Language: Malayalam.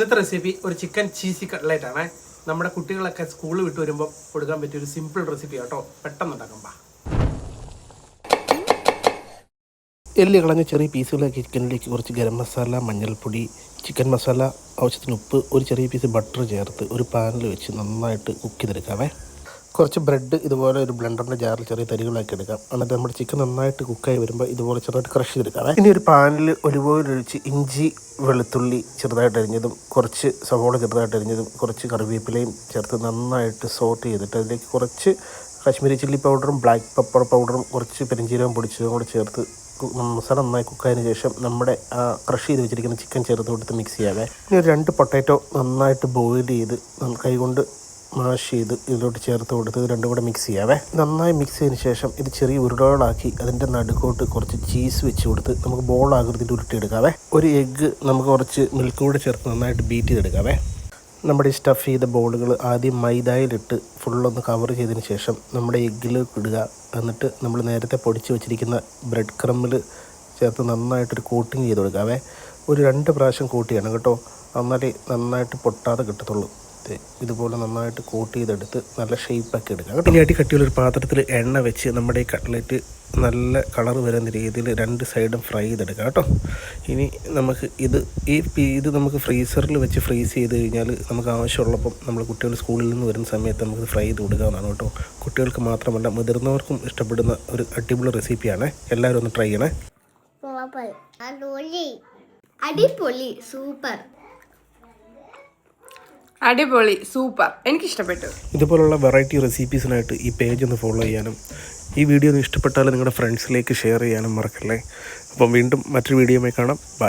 ഇന്നത്തെ റെസിപ്പി ഒരു ചിക്കൻ ചീസി കട്ട്ലറ്റ് ആണ്. നമ്മുടെ കുട്ടികളൊക്കെ സ്കൂളിൽ വിട്ട് വരുമ്പോൾ കൊടുക്കാൻ പറ്റിയ ഒരു സിമ്പിൾ റെസിപ്പി കേട്ടോ. പെട്ടെന്ന് ഉണ്ടാക്കാം. എല്ല് കളഞ്ഞ ചെറിയ പീസുകളാക്കി ചിക്കനിലേക്ക് കുറച്ച് ഗരം മസാല, മഞ്ഞൾപ്പൊടി, ചിക്കൻ മസാല, ആവശ്യത്തിന് ഉപ്പ്, ഒരു ചെറിയ പീസ് ബട്ടർ ചേർത്ത് ഒരു പാനിൽ വെച്ച് നന്നായിട്ട് കുക്ക് ചെയ്തെടുക്കാവേ. കുറച്ച് ബ്രെഡ് ഇതുപോലെ ഒരു ബ്ലെൻഡറിൻ്റെ ജാറിൽ ചെറിയ തരികളാക്കി എടുക്കാം. എന്നിട്ട് നമ്മുടെ ചിക്കൻ നന്നായിട്ട് കുക്കായി വരുമ്പോൾ ഇതുപോലെ ചെറുതായിട്ട് ക്രഷ് ചെയ്തെടുക്കാവേ. ഇനി ഒരു പാനിൽ ഒലിവ് ഓയിൽ ഒഴിച്ച് ഇഞ്ചി, വെളുത്തുള്ളി ചെറുതായിട്ട് അരിഞ്ഞതും, കുറച്ച് സവോള ചെറുതായിട്ട് അരിഞ്ഞതും, കുറച്ച് കറിവേപ്പിലയും ചേർത്ത് നന്നായിട്ട് സോട്ട് ചെയ്തിട്ട് അതിലേക്ക് കുറച്ച് കാശ്മീരി ചില്ലി പൗഡറും ബ്ലാക്ക് പെപ്പർ പൗഡറും കുറച്ച് പെരിഞ്ചീരകം പൊടിച്ചതും കൂടെ ചേർത്ത് മസാല നന്നായി കുക്കായതിനു ശേഷം നമ്മുടെ ക്രഷ് ചെയ്ത് വെച്ചിരിക്കുന്ന ചിക്കൻ ചേർത്ത് കൊടുത്ത് മിക്സ് ചെയ്യാവേ. ഇനി ഒരു 2 പൊട്ടാറ്റോ നന്നായിട്ട് ബോയിൽ ചെയ്ത് കൈകൊണ്ട് മാഷ് ചെയ്ത് ഇതിലോട്ട് ചേർത്ത് കൊടുത്ത് ഇത് രണ്ടും കൂടെ മിക്സ് ചെയ്യാവേ. നന്നായി മിക്സ് ചെയ്തതിന് ശേഷം ഇത് ചെറിയ ഉരുളകളാക്കി അതിൻ്റെ നടുക്കോട്ട് കുറച്ച് ചീസ് വെച്ച് കൊടുത്ത് നമുക്ക് ബോൾ ആകൃതിയിൽ ഉരുട്ടിയെടുക്കാവേ. ഒരു എഗ്ഗ് നമുക്ക് കുറച്ച് മിൽക്ക് കൂടെ ചേർത്ത് നന്നായിട്ട് ബീറ്റ് ചെയ്തെടുക്കാവേ. നമ്മുടെ ഈ സ്റ്റഫ് ചെയ്ത ബോളുകൾ ആദ്യം മൈദയിലിട്ട് ഫുള്ളൊന്ന് കവർ ചെയ്തതിന് ശേഷം നമ്മുടെ എഗ്ഗിലേക്ക് ഇടുക. എന്നിട്ട് നമ്മൾ നേരത്തെ പൊടിച്ച് വെച്ചിരിക്കുന്ന ബ്രെഡ് ക്രമ്മിൽ ചേർത്ത് നന്നായിട്ടൊരു കോട്ടിങ് ചെയ്ത് കൊടുക്കാവേ. ഒരു 2 പ്രാവശ്യം കോട്ട് ചെയ്യണം കേട്ടോ, എന്നാലേ നന്നായിട്ട് പൊട്ടാതെ കിട്ടത്തുള്ളൂ. ഇതുപോലെ നന്നായിട്ട് കോട്ട് ചെയ്തെടുത്ത് നല്ല ഷേപ്പാക്കി എടുക്കാം. ഇനി അടി കട്ടിയുള്ളൊരു പാത്രത്തിൽ എണ്ണ വെച്ച് നമ്മുടെ ഈ കട്ട്ലറ്റ് നല്ല കളർ വരുന്ന രീതിയിൽ 2 സൈഡും ഫ്രൈ ചെയ്തെടുക്കാം കേട്ടോ. ഇനി നമുക്ക് ഇത് നമുക്ക് ഫ്രീസറിൽ വെച്ച് ഫ്രീസ് ചെയ്ത് കഴിഞ്ഞാൽ നമുക്ക് ആവശ്യമുള്ളപ്പം നമ്മൾ കുട്ടികൾ സ്കൂളിൽ നിന്ന് വരുന്ന സമയത്ത് നമുക്ക് ഫ്രൈ ചെയ്ത് കൊടുക്കാവുന്നതാണ് കേട്ടോ. കുട്ടികൾക്ക് മാത്രമല്ല മുതിർന്നവർക്കും ഇഷ്ടപ്പെടുന്ന ഒരു അടിപൊളി റെസിപ്പിയാണ്. എല്ലാവരും ഒന്ന് ട്രൈ ചെയ്യണേ. അടിപൊളി, സൂപ്പർ, എനിക്കിഷ്ടപ്പെട്ടു. ഇതുപോലുള്ള വെറൈറ്റി റെസിപ്പീസിനായിട്ട് ഈ പേജ് ഒന്ന് ഫോളോ ചെയ്യാനും ഈ വീഡിയോ ഒന്ന് ഇഷ്ടപ്പെട്ടാൽ നിങ്ങളുടെ ഫ്രണ്ട്സിലേക്ക് ഷെയർ ചെയ്യാനും മറക്കല്ലേ. അപ്പം വീണ്ടും മറ്റൊരു വീഡിയോയുമായി കാണാം. ബൈ.